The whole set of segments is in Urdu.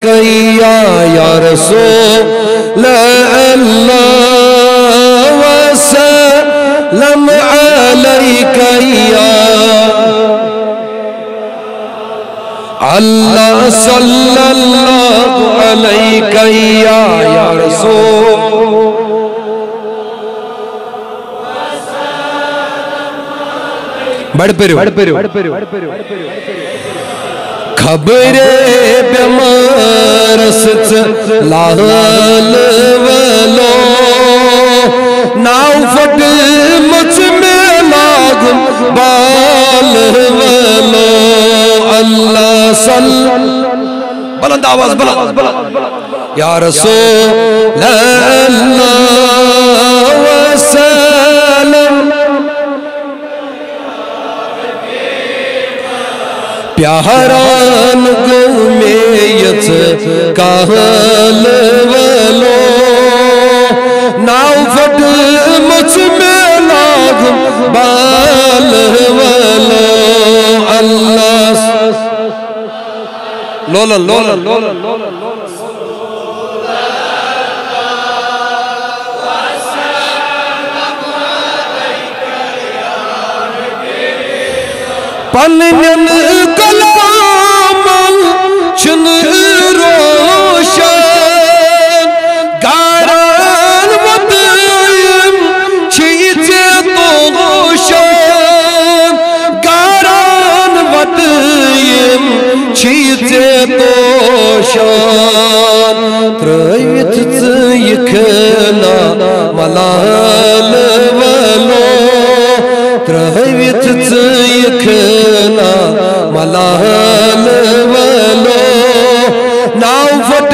یا رسول اللہ وسلم علیک یا اللہ صلی اللہ علیک یا رسول بڑھ پیرو خبر بیمار ست لال ولو ناو فٹ مچ میں لاغم بال ولو اللہ صلی بلند آواز بلند یا رسول اللہ وسلم پیاران گومیت کہل ولو ناو فٹ مچ میں لاغم بال ولو اللہ لولن پنن کلام چن روشن گاران ودیم چیچے تو غوشن گاران ودیم چیچے تو شان ترائیت یکنا ملال ولو ترائیت یکنا ملال ولو ناو فٹ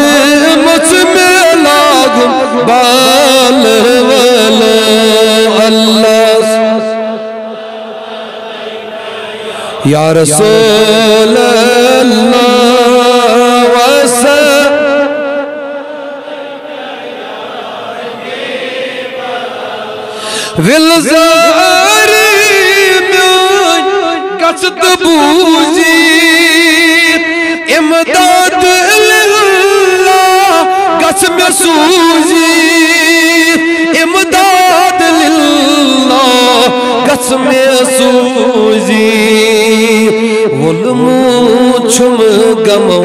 مچ میں لاغم بال ولو اللہ یا رسول اللہ وسلم ولزاری قصد بوزید امداد للہ قسم سوزید امداد للہ قسم سوزید ولمو چھم گمو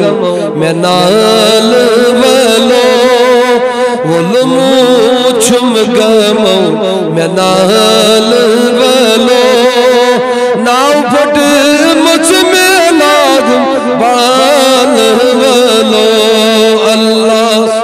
میں نال ولو ولمو چھم گمو میں نال ولو ناو پھٹ مجھ میں لاغم بال ولو اللہ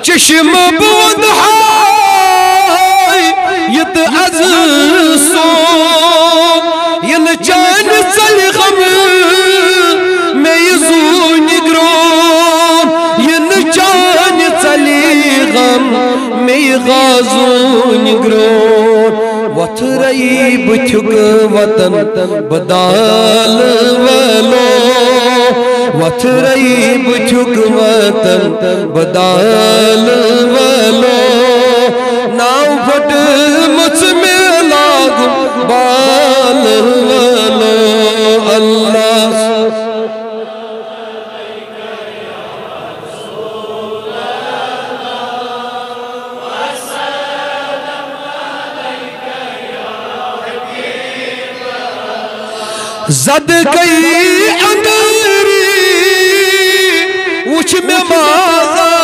چشم بود ہائی ید از سو ین جان چل غم میں یزون گرون ین جان چلی غم میں غازون گرون وطرئی بچھک وطن بدال ولو وطرئی بچھک وطن بدال ولو ناو پھٹ مچ میں لاغم بال ولو اللہ زد گئی اندری وچھ میں مازاس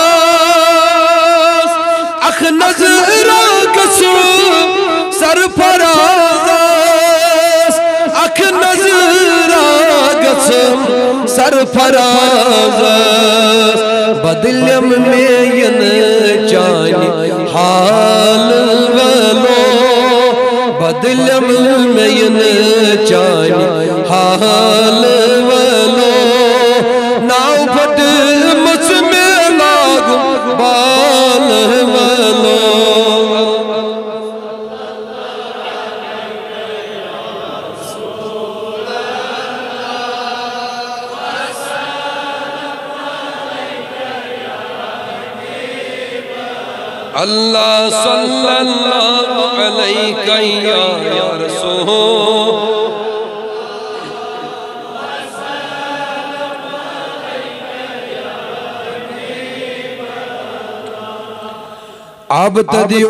اخ نظر گسو سرفرازاس اخ نظر گسو سرفرازاس بدلیم میں ین چانی حال ولو بدلیم میں ین چانی حال ولو ناو پھٹ مچ میں لاغم بال ولو اللہ صلی اللہ علیہ یا رسول اب تدی